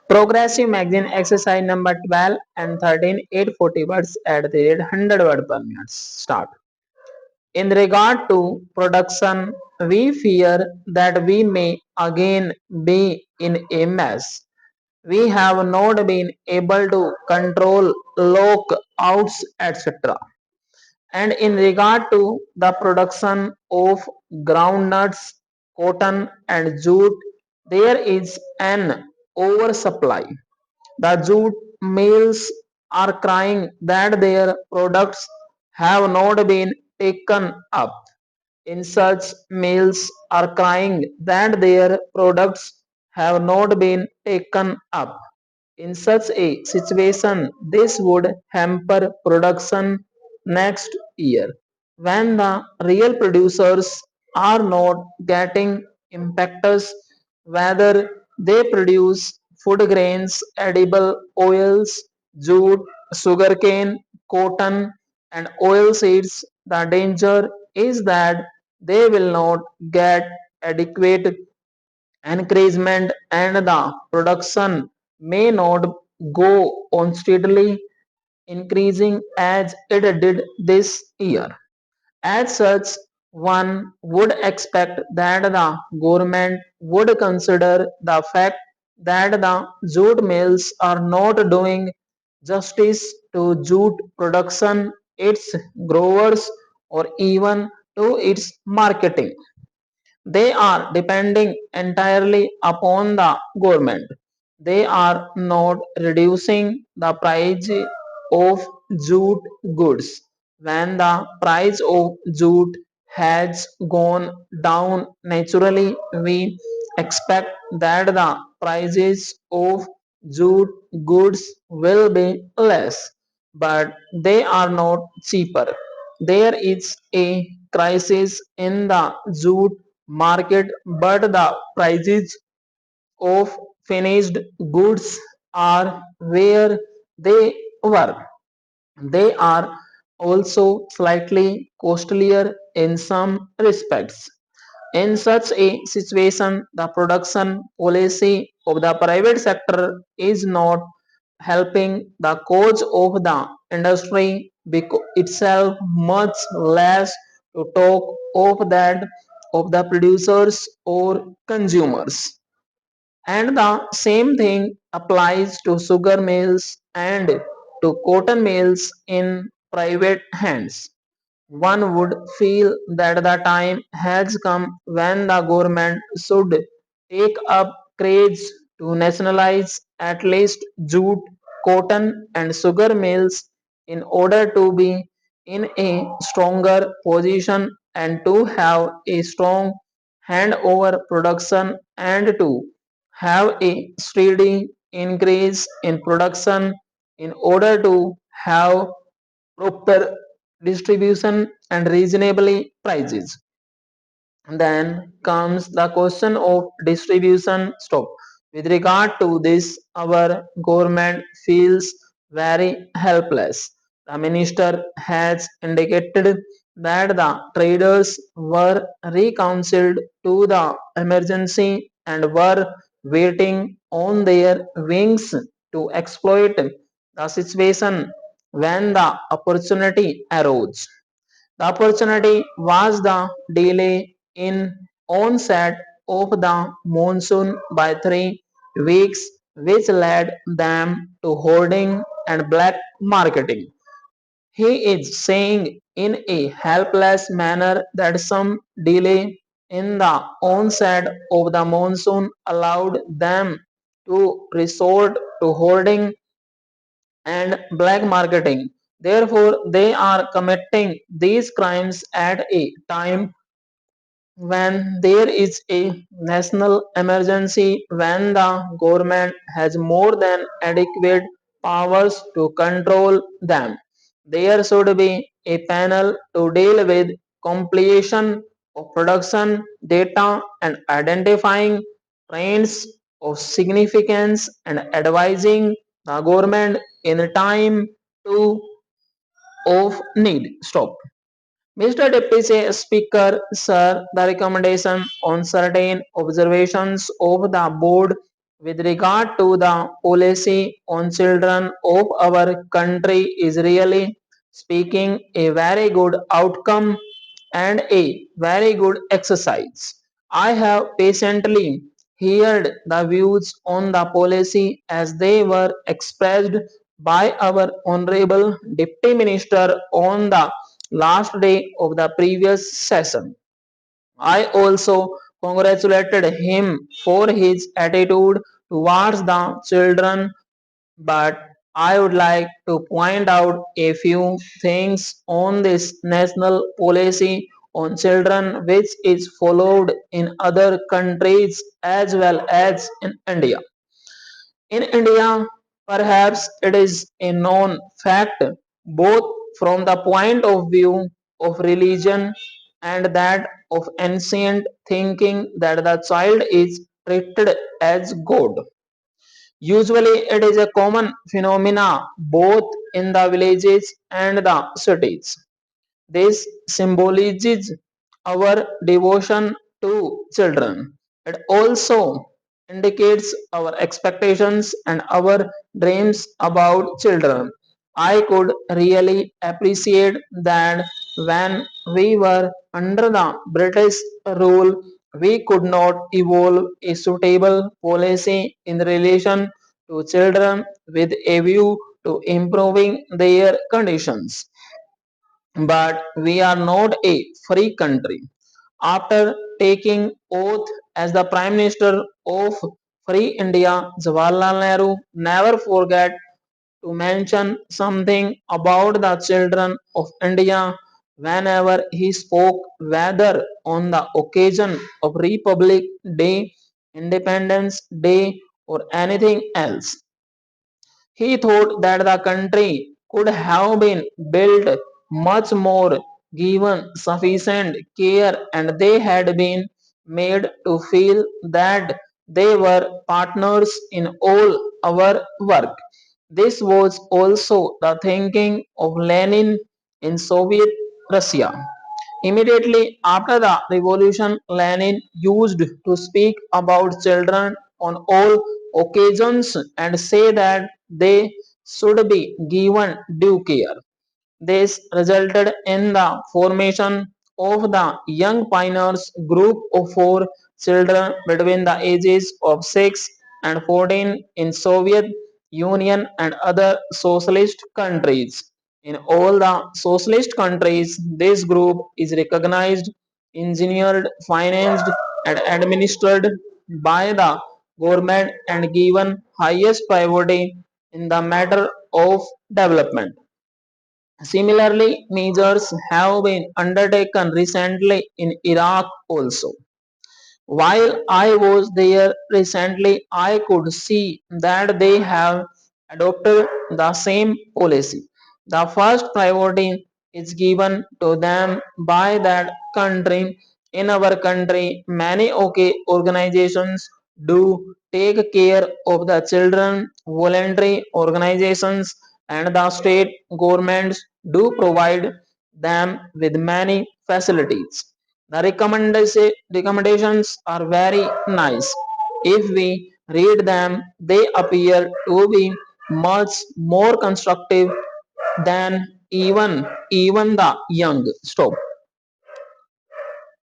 Progressive magazine exercise number 12 and 13, 840 words at the rate 100 word per minute. Start. In regard to production, we fear that we may again be in a mess. We have not been able to control lockouts, etc. And in regard to the production of groundnuts, cotton, and jute, there is an oversupply. The jute mills are crying that their products have not been taken up. In such mills are crying that their products have not been taken up. In such a situation, this would hamper production next year when the real producers are not getting impacted, whether they produce food grains, edible oils, jute, sugarcane, cotton, and oil seeds. The danger is that they will not get adequate encouragement and the production may not go on steadily increasing as it did this year. As such, one would expect that the government would consider the fact that the jute mills are not doing justice to jute production, its growers, or even to its marketing. They are depending entirely upon the government. They are not reducing the price of jute goods. When the price of jute has gone down naturally, we expect that the prices of jute goods will be less, but they are not cheaper. There is a crisis in the jute market, but the prices of finished goods are where they were. They are also slightly costlier in some respects. In such a situation, the production policy of the private sector is not helping the cause of the industry itself, much less to talk of that of the producers or consumers. And the same thing applies to sugar mills and to cotton mills in private hands. One would feel that the time has come when the government should take up craze to nationalize at least jute, cotton, and sugar mills in order to be in a stronger position and to have a strong hand over production and to have a steady increase in production in order to have proper distribution and reasonably prices. Then comes the question of distribution stop. With regard to this, our government feels very helpless. The minister has indicated that the traders were reconciled to the emergency and were waiting on their wings to exploit the situation when the opportunity arose. The opportunity was the delay in onset of the monsoon by 3 weeks, which led them to hoarding and black marketing. He is saying in a helpless manner that some delay in the onset of the monsoon allowed them to resort to hoarding and black marketing. Therefore, they are committing these crimes at a time when there is a national emergency, when the government has more than adequate powers to control them. There should be a panel to deal with compilation of production data and identifying trends of significance and advising the government in time to of need. Stop. Mr. Deputy Speaker, sir, the recommendation on certain observations of the board with regard to the policy on children of our country is really speaking a very good outcome and a very good exercise. I have patiently heard the views on the policy as they were expressed by our Honorable Deputy Minister on the last day of the previous session. I also congratulated him for his attitude towards the children, but I would like to point out a few things on this national policy on children which is followed in other countries as well as in India. In India, perhaps it is a known fact, both from the point of view of religion and that of ancient thinking, that the child is treated as God. Usually, it is a common phenomena both in the villages and the cities. This symbolizes our devotion to children. It also indicates our expectations and our dreams about children. I could really appreciate that when we were under the British rule, we could not evolve a suitable policy in relation to children with a view to improving their conditions. But we are not a free country. After taking oath as the Prime Minister of Free India, Jawaharlal Nehru never forget to mention something about the children of India whenever he spoke, whether on the occasion of Republic Day, Independence Day, or anything else. He thought that the country could have been built much more given sufficient care and they had been made to feel that they were partners in all our work. This was also the thinking of Lenin in Soviet Russia. Immediately after the revolution, Lenin used to speak about children on all occasions and say that they should be given due care. This resulted in the formation of the Young Pioneers group of four children between the ages of 6 and 14 in Soviet Union and other socialist countries. In all the socialist countries, this group is recognized, engineered, financed, and administered by the government and given highest priority in the matter of development. Similarly, measures have been undertaken recently in Iraq also. While I was there recently, I could see that they have adopted the same policy. The first priority is given to them by that country. In our country, many organizations do take care of the children, voluntary organizations, and the state governments do provide them with many facilities. The recommendations are very nice. If we read them, they appear to be much more constructive than even the young. Stop.